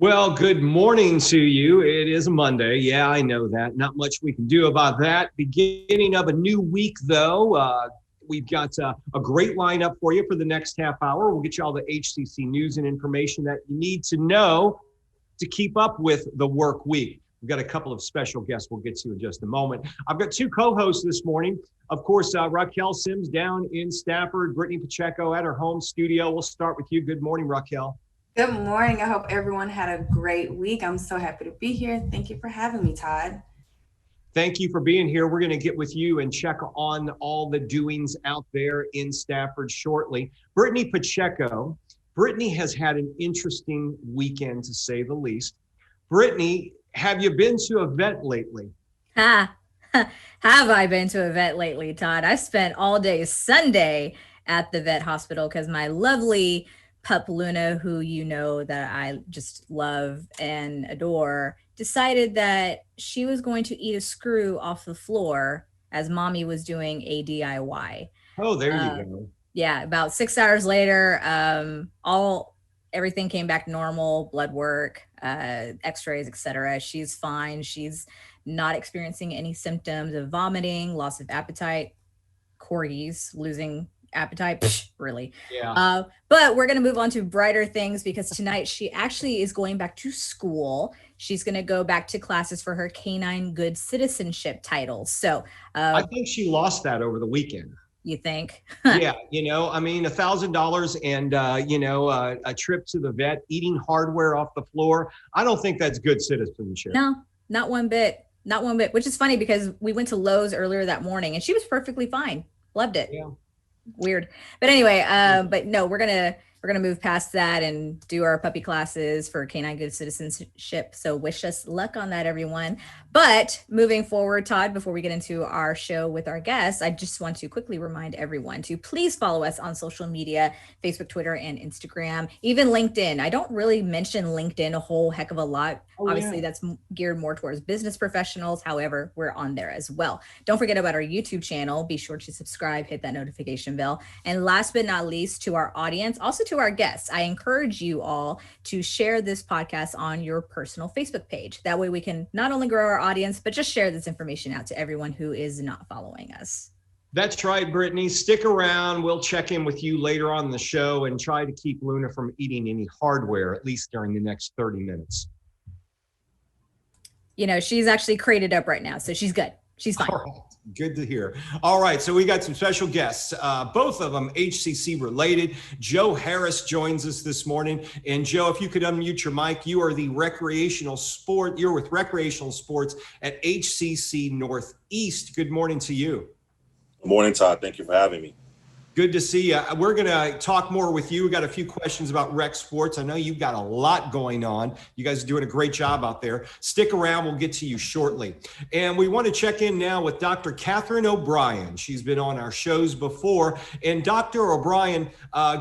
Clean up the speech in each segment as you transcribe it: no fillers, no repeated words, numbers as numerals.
Well, good morning to you. It is a Monday. Yeah, I know that. Not much we can do about that. Beginning of a new week, though. We've got a great lineup for you for the next half hour. We'll get you all the HCC news and information that you need to know to keep up with the work week. We've got a couple of special guests we'll get to in just a moment. I've got two co-hosts this morning. Of course, Raquel Sims down in Stafford, Brittany Pacheco at her home studio. We'll start with you. Good morning, Raquel. Good morning. I hope everyone had a great week. I'm so happy to be here. Thank you for having me, Todd. Thank you for being here. We're going to get with you and check on all the doings out there in Stafford shortly. Brittany Pacheco. Brittany has had an interesting weekend, to say the least. Brittany, have you been to a vet lately? Have I been to a vet lately, Todd? I spent all day Sunday at the vet hospital because my lovely pup Luna, who you know that I just love and adore, decided that she was going to eat a screw off the floor as mommy was doing a DIY. Oh, there you go. Yeah, about 6 hours later, everything came back normal, blood work, x-rays, etc. She's fine. She's not experiencing any symptoms of vomiting, loss of appetite, corgis losing appetite, really. Yeah. But we're going to move on to brighter things because tonight she actually is going back to school. She's going to go back to classes for her canine good citizenship title. So I think she lost that over the weekend. You think? Yeah, I mean, $1,000 and a trip to the vet, eating hardware off the floor. I don't think that's good citizenship. No, not one bit. Not one bit, which is funny because we went to Lowe's earlier that morning and she was perfectly fine. Loved it. Yeah. Weird. But anyway, but no, we're gonna move past that and do our puppy classes for canine good citizenship. So wish us luck on that, everyone. But moving forward, Todd, before we get into our show with our guests, I just want to quickly remind everyone to please follow us on social media, Facebook, Twitter, and Instagram, even LinkedIn. I don't really mention LinkedIn a whole heck of a lot. Obviously, that's geared more towards business professionals. However, we're on there as well. Don't forget about our YouTube channel. Be sure to subscribe, hit that notification bell. And last but not least, to our audience, also to our guests, I encourage you all to share this podcast on your personal Facebook page. That way we can not only grow our audience, but just share this information out to everyone who is not following us. That's right, Brittany. Stick around. We'll check in with you later on the show and try to keep Luna from eating any hardware, at least during the next 30 minutes. She's actually crated up right now, so she's good. She's fine. All right. Good to hear. All right, so we got some special guests, both of them HCC related. Joe Harris joins us this morning. And Joe, if you could unmute your mic, you are you're with recreational sports at HCC Northeast. Good morning to you. Good morning, Todd. Thank you for having me. Good to see you. We're going to talk more with you. We got a few questions about rec sports. I know you've got a lot going on. You guys are doing a great job out there. Stick around. We'll get to you shortly. And we want to check in now with Dr. Katherine O'Brien. She's been on our shows before. And Dr. O'Brien,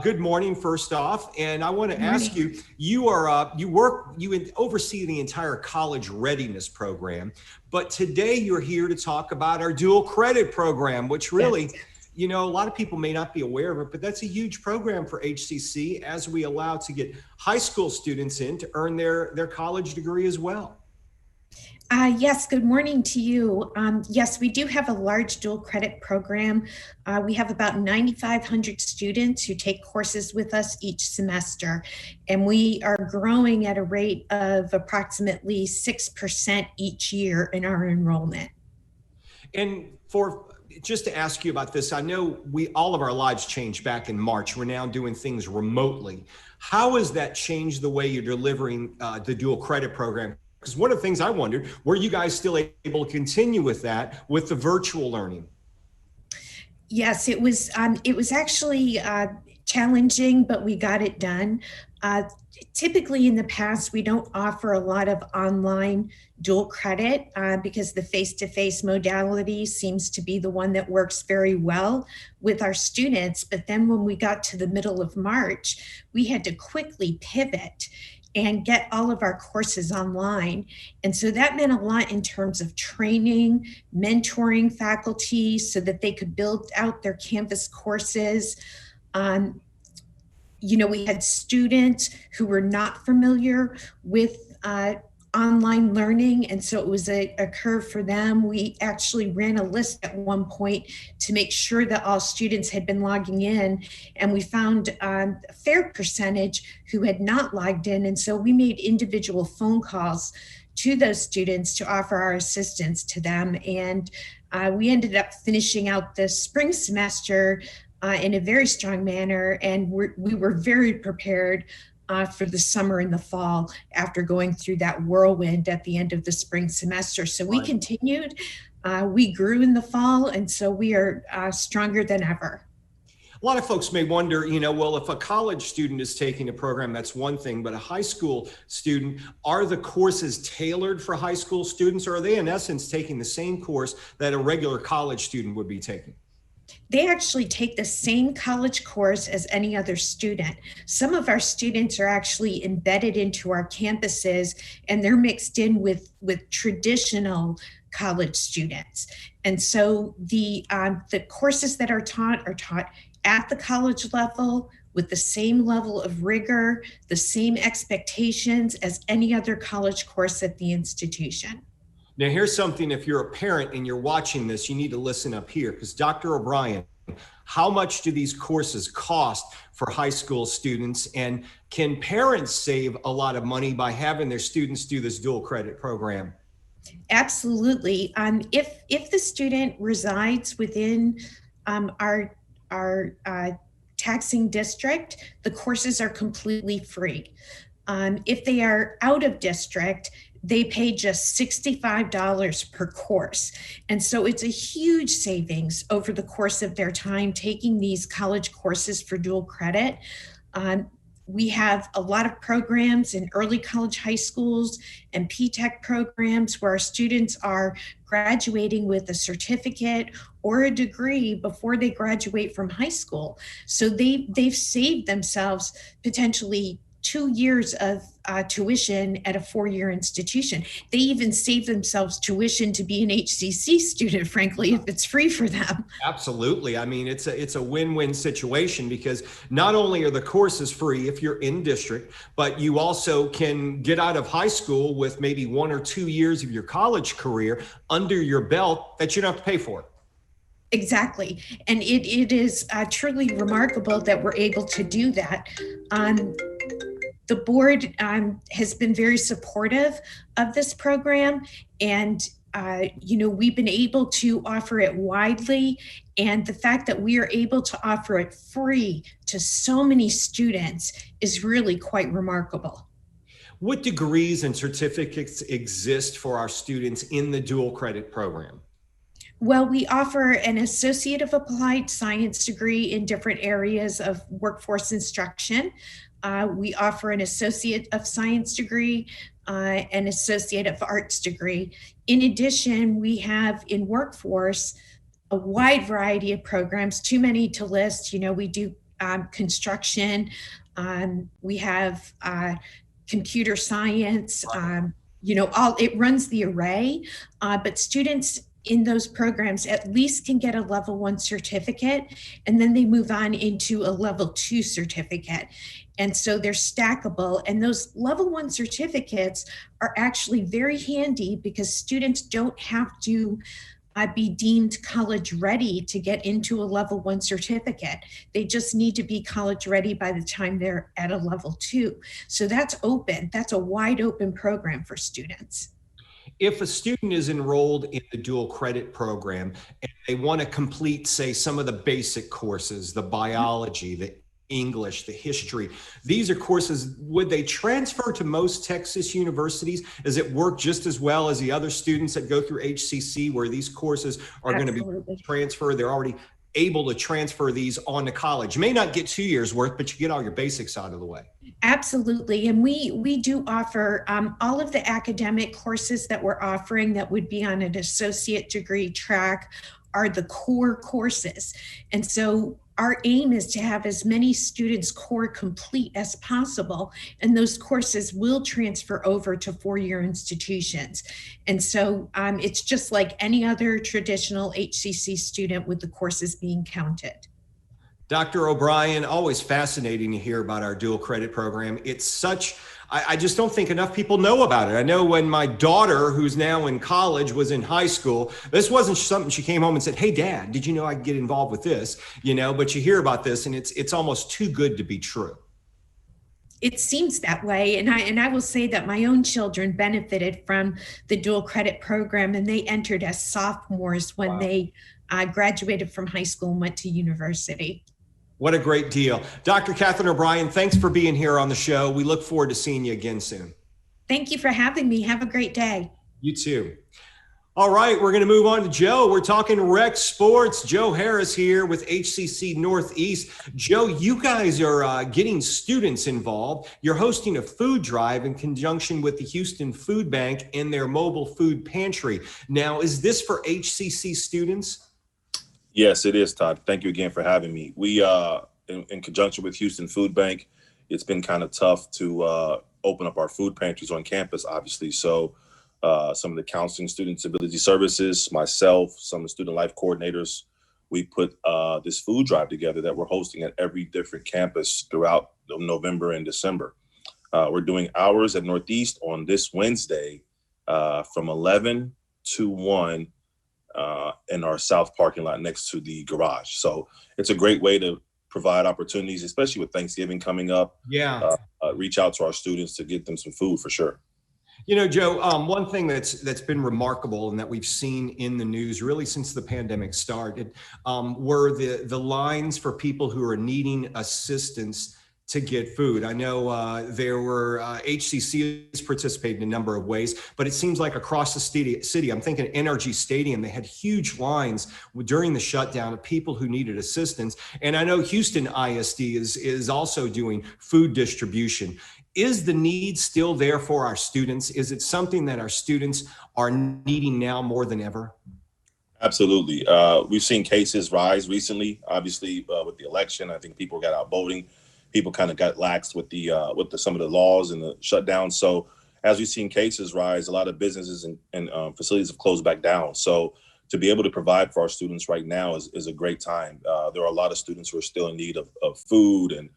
good morning, first off. And I want to ask you, you oversee the entire college readiness program. But today you're here to talk about our dual credit program, which really... Yes. A lot of people may not be aware of it, but that's a huge program for HCC as we allow to get high school students in to earn their college degree as well. Yes, good morning to you. Yes, we do have a large dual credit program. We have about 9,500 students who take courses with us each semester, and we are growing at a rate of approximately 6% each year in our enrollment. And just to ask you about this, I know all of our lives changed back in March. We're now doing things remotely. How has that changed the way you're delivering the dual credit program? Because one of the things I wondered, were you guys still able to continue with that with the virtual learning? Yes, it was actually challenging, but we got it done. Typically in the past, we don't offer a lot of online dual credit because the face-to-face modality seems to be the one that works very well with our students. But then when we got to the middle of March, we had to quickly pivot and get all of our courses online. And so that meant a lot in terms of training, mentoring faculty so that they could build out their Canvas courses. We had students who were not familiar with online learning, and so it was a curve for them. We actually ran a list at one point to make sure that all students had been logging in, and we found a fair percentage who had not logged in, and so we made individual phone calls to those students to offer our assistance to them. And we ended up finishing out the spring semester in a very strong manner, and we were very prepared for the summer and the fall after going through that whirlwind at the end of the spring semester. So we continued, we grew in the fall, and so we are stronger than ever. A lot of folks may wonder, well, if a college student is taking a program, that's one thing, but a high school student, are the courses tailored for high school students, or are they in essence taking the same course that a regular college student would be taking? They actually take the same college course as any other student. Some of our students are actually embedded into our campuses, and they're mixed in with traditional college students. And so the courses that are taught at the college level with the same level of rigor, the same expectations as any other college course at the institution. Now, here's something, if you're a parent and you're watching this, you need to listen up here, because Dr. O'Brien, how much do these courses cost for high school students? And can parents save a lot of money by having their students do this dual credit program? Absolutely. If the student resides within our taxing district, the courses are completely free. If they are out of district, they pay just $65 per course. And so it's a huge savings over the course of their time taking these college courses for dual credit. We have a lot of programs in early college high schools and P-TECH programs where our students are graduating with a certificate or a degree before they graduate from high school. So they've saved themselves potentially 2 years of tuition at a 4-year institution. They even save themselves tuition to be an HCC student, frankly, if it's free for them. Absolutely. I mean, it's a win-win situation, because not only are the courses free if you're in district, but you also can get out of high school with maybe 1 or 2 years of your college career under your belt that you don't have to pay for. Exactly. And it is truly remarkable that we're able to do that. The board has been very supportive of this program, and we've been able to offer it widely, and the fact that we are able to offer it free to so many students is really quite remarkable. What degrees and certificates exist for our students in the dual credit program? Well, we offer an Associate of Applied Science degree in different areas of workforce instruction. We offer an Associate of Science degree, an Associate of Arts degree. In addition, we have in workforce a wide variety of programs, too many to list. We do construction, we have computer science, it runs the array, but students in those programs at least can get a level 1 certificate, and then they move on into a level 2 certificate. And so they're stackable, and those level 1 certificates are actually very handy because students don't have to be deemed college ready to get into a level 1 certificate. They just need to be college ready by the time they're at a level 2. So that's open. That's a wide open program for students. If a student is enrolled in the dual credit program and they want to complete, say, some of the basic courses, the biology, the English, the history, these are courses, would they transfer to most Texas universities? Does it work just as well as the other students that go through HCC, where these courses are going to be transferred? They're already able to transfer these on to college. You may not get 2 years worth, but you get all your basics out of the way. Absolutely. And we do offer all of the academic courses that we're offering that would be on an associate degree track are the core courses. And so our aim is to have as many students core complete as possible, and those courses will transfer over to 4-year institutions. And so it's just like any other traditional HCC student with the courses being counted. Dr. O'Brien, always fascinating to hear about our dual credit program. It's such, I just don't think enough people know about it. I know when my daughter, who's now in college, was in high school, this wasn't something she came home and said, hey, Dad, did you know I could get involved with this? You know, but you hear about this and it's almost too good to be true. It seems that way. And I will say that my own children benefited from the dual credit program, and they entered as sophomores when they graduated from high school and went to university. What a great deal. Dr. Katherine O'Brien, thanks for being here on the show. We look forward to seeing you again soon. Thank you for having me. Have a great day. You too. All right, we're going to move on to Joe. We're talking rec sports. Joe Harris here with HCC Northeast. Joe, you guys are getting students involved. You're hosting a food drive in conjunction with the Houston Food Bank and their mobile food pantry. Now, is this for HCC students? Yes, it is, Todd. Thank you again for having me. We, in conjunction with Houston Food Bank, it's been kind of tough to open up our food pantries on campus, obviously. So some of the counseling student disability services, myself, some of the student life coordinators, we put this food drive together that we're hosting at every different campus throughout November and December. We're doing hours at Northeast on this Wednesday from 11 to 1 in our south parking lot next to the garage. So it's a great way to provide opportunities, especially with Thanksgiving coming up. Yeah. Reach out to our students to get them some food for sure. You know, Joe, one thing that's been remarkable and that we've seen in the news really since the pandemic started were the lines for people who are needing assistance to get food. I know there were HCCs participated in a number of ways, but it seems like across the city, I'm thinking NRG Stadium, they had huge lines during the shutdown of people who needed assistance. And I know Houston ISD is also doing food distribution. Is the need still there for our students? Is it something that our students are needing now more than ever? Absolutely. We've seen cases rise recently, obviously with the election. I think people got out voting. People kind of got laxed with some of the laws and the shutdown. So as we've seen cases rise, a lot of businesses and facilities have closed back down. So to be able to provide for our students right now is a great time. There are a lot of students who are still in need of food and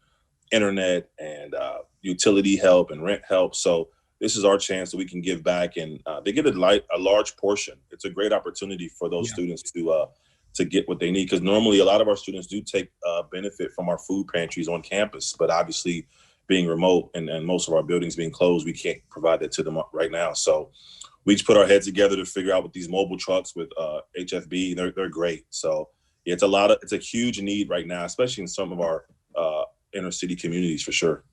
internet and utility help and rent help. So this is our chance that we can give back, and they get a large portion. It's a great opportunity for those students to get what they need, because normally a lot of our students do take benefit from our food pantries on campus, but obviously being remote and most of our buildings being closed, we can't provide that to them right now. So we just put our heads together to figure out with these mobile trucks with HFB. They're great. So it's a huge need right now, especially in some of our inner city communities for sure.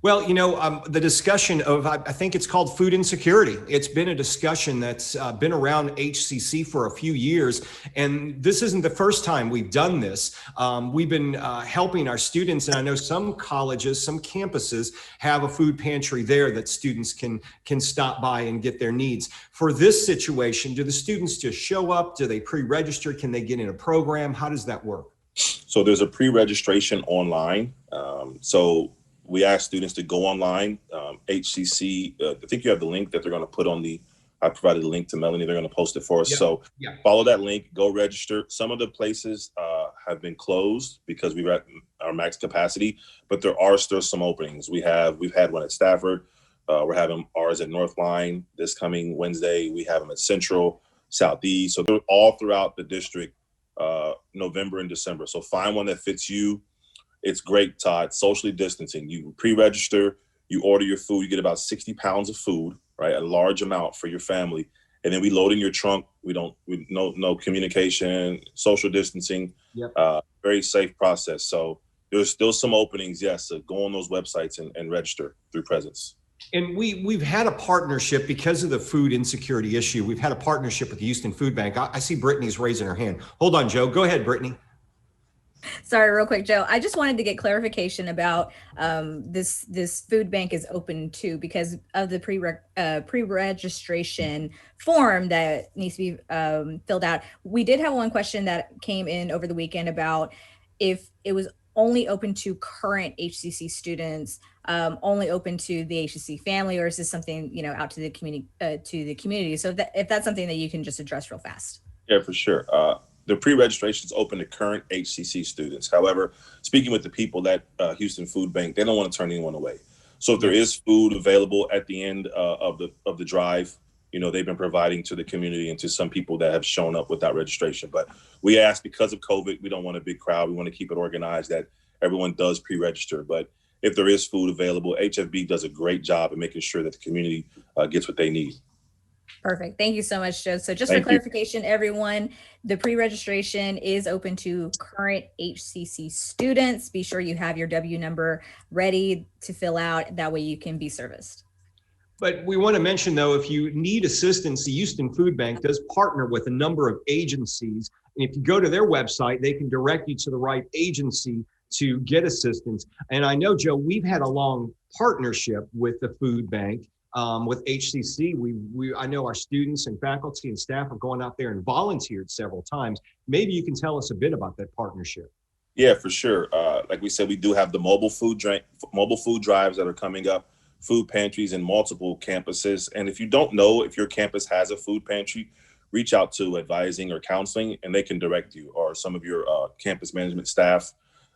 Well, you know, the discussion of, I think it's called food insecurity. It's been a discussion that's been around HCC for a few years. And this isn't the first time we've done this. We've been helping our students. And I know some colleges, some campuses have a food pantry there that students can stop by and get their needs. For this situation, do the students just show up? Do they pre-register? Can they get in a program? How does that work? So there's a pre-registration online. So we ask students to go online, HCC. I think you have the link that they're going to put on I provided a link to Melanie. They're going to post it for us. Yep. So follow that link, go register. Some of the places have been closed because we're at our max capacity, but there are still some openings. We've had one at Stafford. We're having ours at Northline this coming Wednesday. We have them at Central, Southeast. So they're all throughout the district, November and December. So find one that fits you. It's great, Todd. Socially distancing. You pre-register, you order your food, you get about 60 pounds of food, right? A large amount for your family. And then we load in your trunk. No communication, social distancing, very safe process. So there's still some openings, yes. So go on those websites and register through Presence. And we've had a partnership because of the food insecurity issue. We've had a partnership with the Houston Food Bank. I see Brittany's raising her hand. Hold on, Joe. Go ahead, Brittany. Sorry, real quick, Joe. I just wanted to get clarification about this food bank is open too because of the pre-registration form that needs to be filled out. We did have one question that came in over the weekend about if it was only open to current HCC students, only open to the HCC family, or is this something out to the community? So if that's something that you can just address real fast. Yeah, for sure. the pre-registration is open to current HCC students. However, speaking with the people at Houston Food Bank, they don't want to turn anyone away. So if there is food available at the end of the drive, you know, they've been providing to the community and to some people that have shown up without registration. But we ask, because of COVID, we don't want a big crowd. We want to keep it organized that everyone does pre-register. But if there is food available, HFB does a great job of making sure that the community gets what they need. Perfect. Thank you so much, Joe. So just Thank for clarification, everyone, the pre-registration is open to current HCC students. Be sure you have your W number ready to fill out. That way you can be serviced. But we want to mention, though, if you need assistance, the Houston Food Bank does partner with a number of agencies. And if you go to their website, they can direct you to the right agency to get assistance. And I know, Joe, we've had a long partnership with the food bank, with HCC. I know our students and faculty and staff have gone out there and volunteered several times. Maybe you can tell us a bit about that partnership. Yeah, for sure. Like we said, we do have the mobile food drives that are coming up, food pantries in multiple campuses. And if you don't know if your campus has a food pantry, reach out to advising or counseling, and they can direct you, or some of your campus management staff.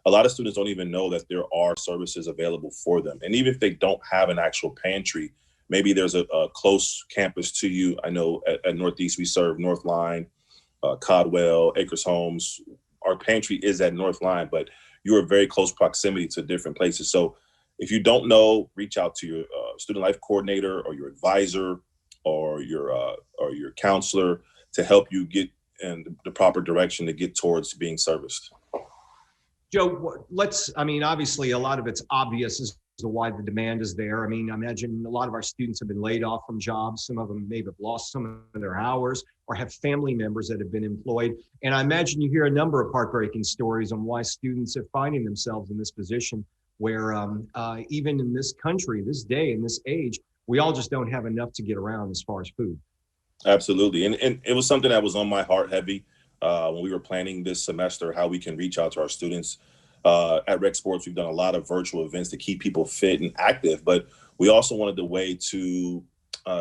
A lot of students don't even know that there are services available for them. And even if they don't have an actual pantry, maybe there's a close campus to you. I know at Northeast, we serve North Line, Codwell, Acres Homes. Our pantry is at North Line, but you are very close proximity to different places. So if you don't know, reach out to your student life coordinator or your advisor or your counselor to help you get in the proper direction to get towards being serviced. Joe, obviously a lot of it's obvious as to why the demand is there. I mean, I imagine a lot of our students have been laid off from jobs. Some of them may have lost some of their hours or have family members that have been employed. And I imagine you hear a number of heartbreaking stories on why students are finding themselves in this position where even in this country, this day, in this age, we all just don't have enough to get around as far as food. Absolutely. And it was something that was on my heart heavy when we were planning this semester, how we can reach out to our students. At recsports, we've done a lot of virtual events to keep people fit and active, but we also wanted the way to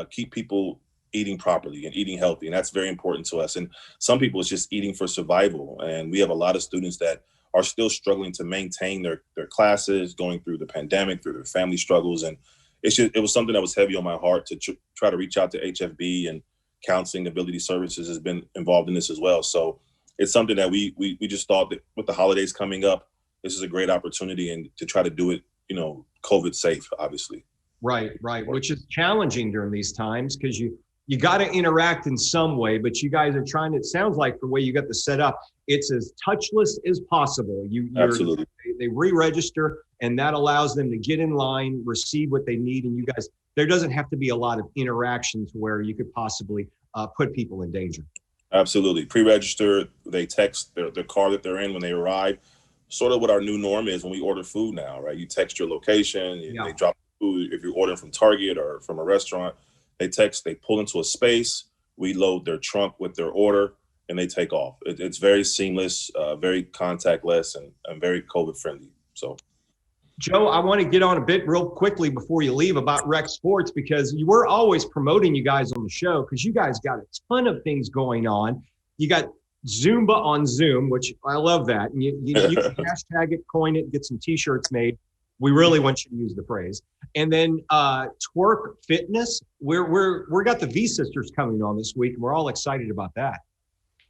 keep people eating properly and eating healthy. And that's very important to us. And some people, it's just eating for survival. And we have a lot of students that are still struggling to maintain their classes, going through the pandemic, through their family struggles. And it was something that was heavy on my heart to try to reach out to HFB, and Counseling Ability Services has been involved in this as well. So it's something that we just thought that with the holidays coming up, this is a great opportunity, and to try to do it, COVID safe, obviously. Right. Which is challenging during these times because you got to interact in some way, but you guys are trying. It sounds like the way you got this set up, it's as touchless as possible. Absolutely. They re-register, and that allows them to get in line, receive what they need, and you guys. There doesn't have to be a lot of interaction to where you could possibly put people in danger. Absolutely. Pre-register. They text their car that they're in when they arrive. Sort of what our new norm is when we order food now, right? You text your location, They drop food. If you're ordering from Target or from a restaurant, they pull into a space, we load their trunk with their order, and they take off. It's very seamless, very contactless, and very COVID friendly. So, Joe, I want to get on a bit real quickly before you leave about Rec Sports, because you were always promoting you guys on the show because you guys got a ton of things going on. You got Zumba on Zoom, which I love that. And you can hashtag it, coin it, get some t-shirts made. We really want you to use the phrase. And then Twerk Fitness. We're got the V Sisters coming on this week, and we're all excited about that.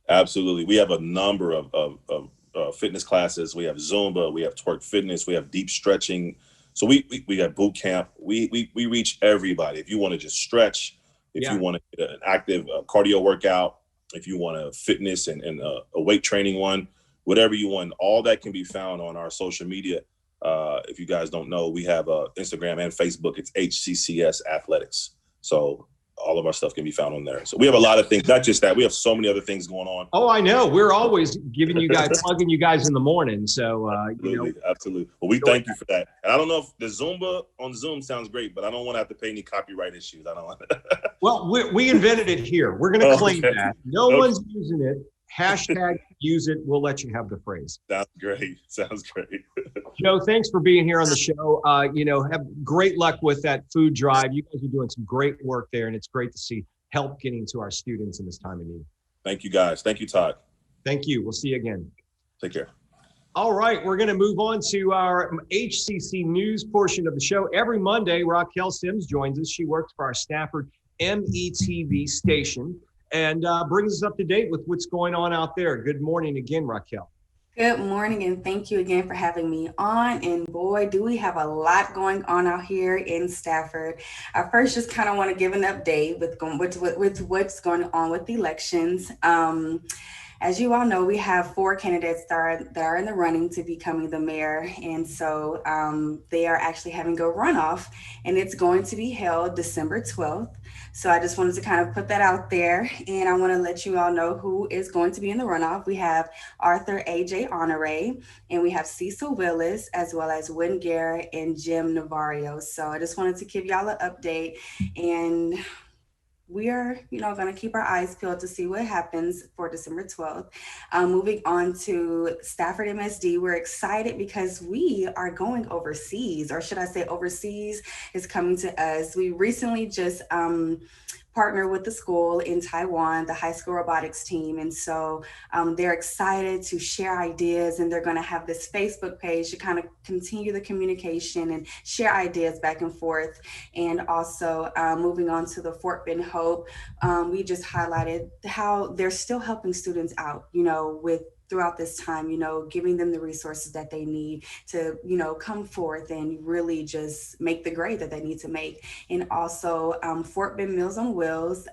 Absolutely. We have a number of fitness classes. We have Zumba, we have Twerk Fitness, we have deep stretching. So we got boot camp. We reach everybody. If you want to just stretch, if you want to get an active cardio workout, if you want a fitness and a weight training one, whatever you want, all that can be found on our social media. If you guys don't know, we have Instagram and Facebook. It's HCCS Athletics. So all of our stuff can be found on there. So we have a lot of things, not just that. We have so many other things going on. Oh, I know. We're always giving you guys, plugging you guys in the morning. So, Absolutely. Well, we thank you for that. And I don't know if the Zumba on Zoom sounds great, but I don't want to have to pay any copyright issues. I don't want to. Well, we invented it here. We're going to claim that. No one's using it. Hashtag use it. We'll let you have the phrase. Sounds great. Joe, thanks for being here on the show. Have great luck with that food drive. You guys are doing some great work there, and it's great to see help getting to our students in this time of need. Thank you, guys. Thank you, Todd. Thank you. We'll see you again. Take care. All right, we're going to move on to our HCC news portion of the show. Every Monday, Raquel Sims joins us. She works for our Stafford METV station and brings us up to date with what's going on out there. Good morning again, Raquel. Good morning, and thank you again for having me on. And boy, do we have a lot going on out here in Stafford. I first just kind of want to give an update with what's going on with the elections. As you all know, we have 4 candidates that are in the running to becoming the mayor. And so they are actually having a runoff, and it's going to be held December 12th. So I just wanted to kind of put that out there. And I want to let you all know who is going to be in the runoff. We have Arthur A.J. Honore, and we have Cecil Willis, as well as Wynn Garrett and Jim Navario. So I just wanted to give y'all an update, and we are, going to keep our eyes peeled to see what happens for December 12th. Moving on to Stafford Msd, we're excited because we are going overseas, or should I say overseas is coming to us. We recently just partner with the school in Taiwan, the high school robotics team. And so they're excited to share ideas, and they're going to have this Facebook page to kind of continue the communication and share ideas back and forth. And also moving on to the Fort Bend Hope, we just highlighted how they're still helping students out, with throughout this time, giving them the resources that they need to, come forth and really just make the grade that they need to make. And also Fort Bend Meals on Wheels,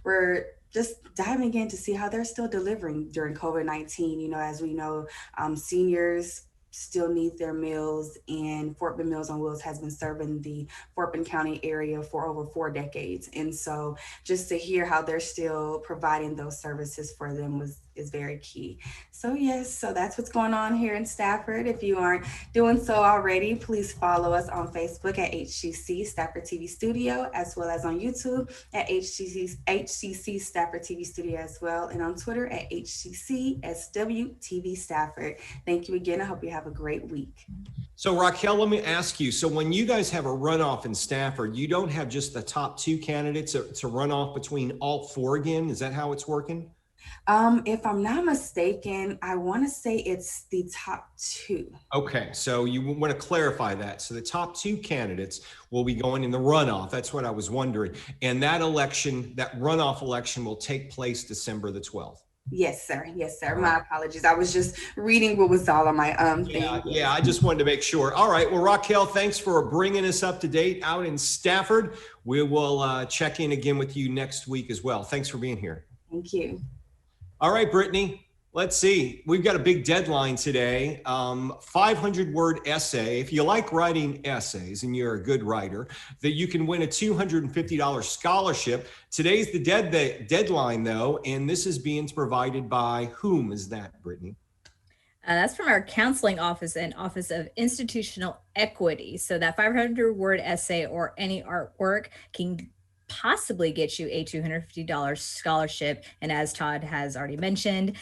we're just diving in to see how they're still delivering during COVID-19. As we know, seniors still need their meals, and Fort Bend Meals on Wheels has been serving the Fort Bend County area for over 4 decades. And so just to hear how they're still providing those services for them is very key. So yes, so that's what's going on here in Stafford. If you aren't doing so already, please follow us on Facebook at HCC Stafford TV Studio, as well as on YouTube at HCC Stafford TV Studio as well, and on Twitter at HCCSW TV Stafford. Thank you again. I hope you have a great week. So Raquel, let me ask you, so when you guys have a runoff in Stafford, you don't have just the top 2 candidates to run off between all 4 again? Is that how it's working? If I'm not mistaken, I want to say it's the top 2. Okay, so you want to clarify that. So the top 2 candidates will be going in the runoff. That's what I was wondering. And that election, that runoff election, will take place December the 12th. Yes, sir. Yes, sir. My apologies. I was just reading what was all on my thing. Yeah, I just wanted to make sure. All right. Well, Raquel, thanks for bringing us up to date out in Stafford. We will check in again with you next week as well. Thanks for being here. Thank you. All right, Brittany, let's see. We've got a big deadline today. 500-word essay. If you like writing essays and you're a good writer, that you can win a $250 scholarship. Today's the deadline, though, and this is being provided by whom is that, Brittany? That's from our counseling office and Office of Institutional Equity. So that 500-word essay or any artwork can possibly get you a $250 scholarship. And as Todd has already mentioned,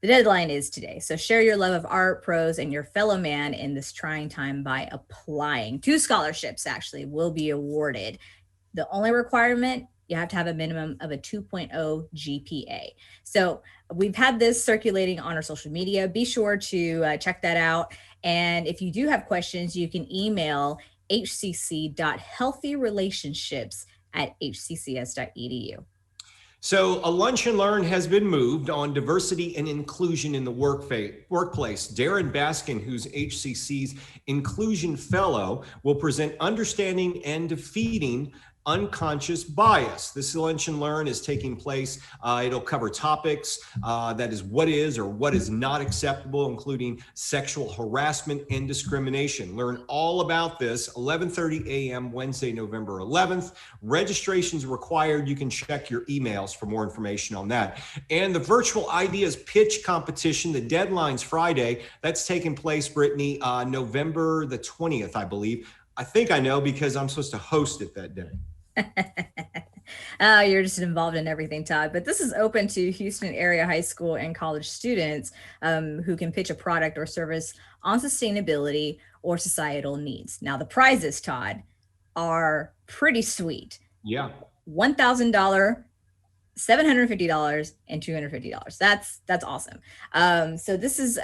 the deadline is today. So share your love of art, prose, and your fellow man in this trying time by applying. 2 scholarships actually will be awarded. The only requirement, you have to have a minimum of a 2.0 GPA. So we've had this circulating on our social media. Be sure to check that out. And if you do have questions, you can email hcc.healthyrelationships@hccs.edu. So a lunch and learn has been moved on diversity and inclusion in the workplace. Darren Baskin, who's HCC's Inclusion Fellow, will present Understanding and Defeating Unconscious Bias. This lunch and learn is taking place. It'll cover topics that is what is or what is not acceptable, including sexual harassment and discrimination. Learn all about this 11:30 a.m. Wednesday, November 11th. Registration's required. You can check your emails for more information on that. And the virtual ideas pitch competition, the deadline's Friday. That's taking place, Brittany, November the 20th, I believe. I think I know because I'm supposed to host it that day. Oh, you're just involved in everything, Todd. But this is open to Houston area high school and college students who can pitch a product or service on sustainability or societal needs. Now, the prizes, Todd, are pretty sweet. Yeah. $1,000 $750 and $250. That's awesome. So this is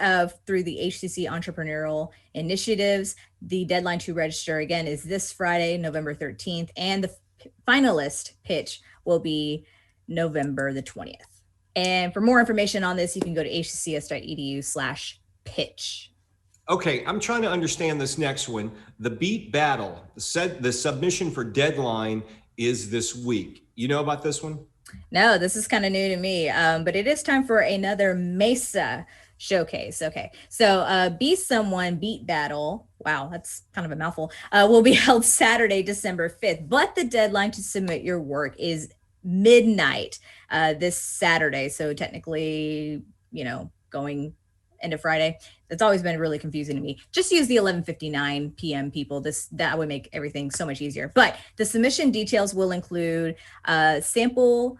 through the HCC Entrepreneurial Initiatives. The deadline to register again is this Friday, November 13th, and the finalist pitch will be November the 20th. And for more information on this, you can go to hccs.edu/pitch. Okay, I'm trying to understand this next one. The beat battle, the submission for deadline is this week. You know about this one? No, this is kind of new to me, but it is time for another Mesa showcase. Okay, so Be Someone Beat Battle, wow, that's kind of a mouthful, will be held Saturday, December 5th, but the deadline to submit your work is midnight this Saturday. So technically, going into Friday. That's always been really confusing to me. Just use the 11:59 p.m. people. That would make everything so much easier. But the submission details will include sample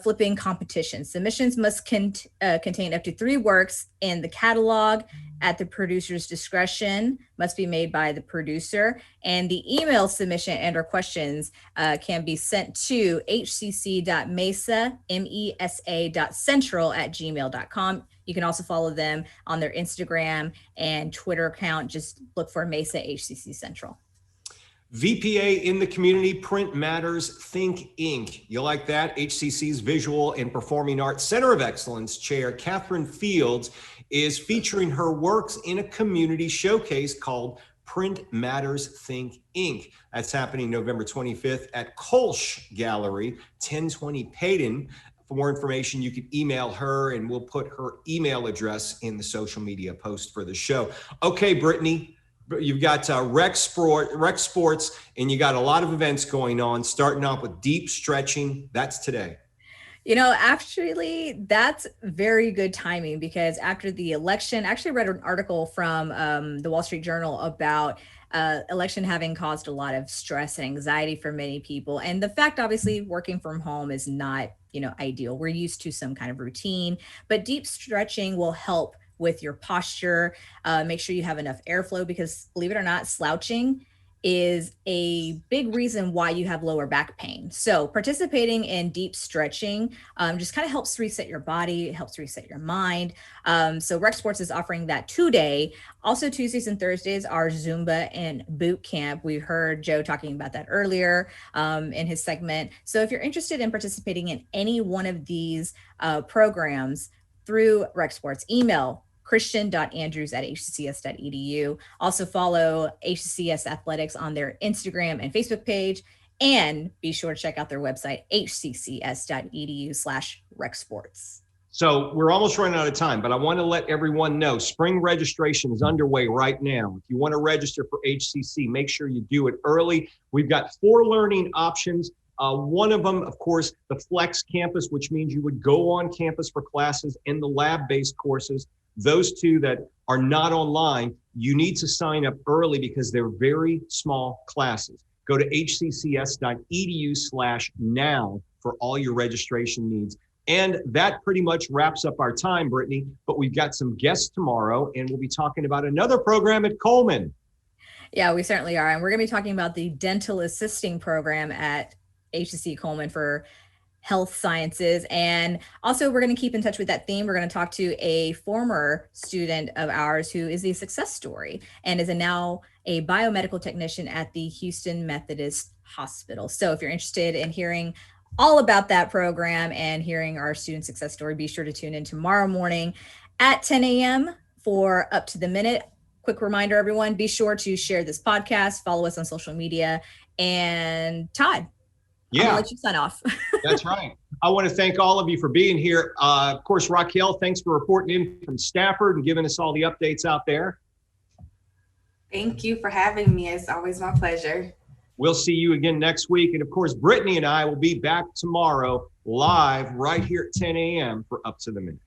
flipping competition. Submissions must contain up to 3 works in the catalog at the producer's discretion, must be made by the producer, and the email submission and or questions can be sent to hcc.mesa.central @gmail.com. You can also follow them on their Instagram and Twitter account. Just look for Mesa HCC Central. VPA in the community, Print Matters, Think Inc. You like that? HCC's Visual and Performing Arts Center of Excellence Chair, Katherine Fields, is featuring her works in a community showcase called Print Matters, Think Inc. That's happening November 25th at Kolsch Gallery, 1020 Payton. For more information, you can email her, and we'll put her email address in the social media post for the show. Okay, Brittany. You've got rec sports, and you got a lot of events going on, starting off with deep stretching. That's today. Actually, that's very good timing, because after the election, I actually read an article from the Wall Street Journal about election having caused a lot of stress and anxiety for many people. And the fact, obviously, working from home is not, ideal. We're used to some kind of routine, but deep stretching will help with your posture, make sure you have enough airflow, because believe it or not, slouching is a big reason why you have lower back pain. So participating in deep stretching just kind of helps reset your body, it helps reset your mind. So Rec Sports is offering that today. Also Tuesdays and Thursdays are Zumba and boot camp. We heard Joe talking about that earlier in his segment. So if you're interested in participating in any one of these programs through Rec Sports, email christian.andrews@hccs.edu. Also follow HCCS Athletics on their Instagram and Facebook page, and be sure to check out their website, hccs.edu/recsports. So we're almost running out of time, but I want to let everyone know spring registration is underway right now. If you want to register for HCC, make sure you do it early. We've got 4 learning options. One of them, of course, the Flex Campus, which means you would go on campus for classes in the lab-based courses. Those 2 that are not online, you need to sign up early because they're very small classes. Go to hccs.edu/now for all your registration needs. And that pretty much wraps up our time, Brittany, but we've got some guests tomorrow, and we'll be talking about another program at Coleman. Yeah, we certainly are. And we're going to be talking about the dental assisting program at HCC Coleman for health sciences. And also we're going to keep in touch with that theme. We're going to talk to a former student of ours who is a success story and is now a biomedical technician at the Houston Methodist Hospital. So if you're interested in hearing all about that program and hearing our student success story, be sure to tune in tomorrow morning at 10 a.m. for Up to the Minute. Quick reminder, everyone, be sure to share this podcast, follow us on social media, and Todd, I'm gonna let you sign off. That's right. I want to thank all of you for being here. Of course, Raquel, thanks for reporting in from Stafford and giving us all the updates out there. Thank you for having me. It's always my pleasure. We'll see you again next week. And of course, Brittany and I will be back tomorrow live right here at 10 a.m. for Up to the Minute.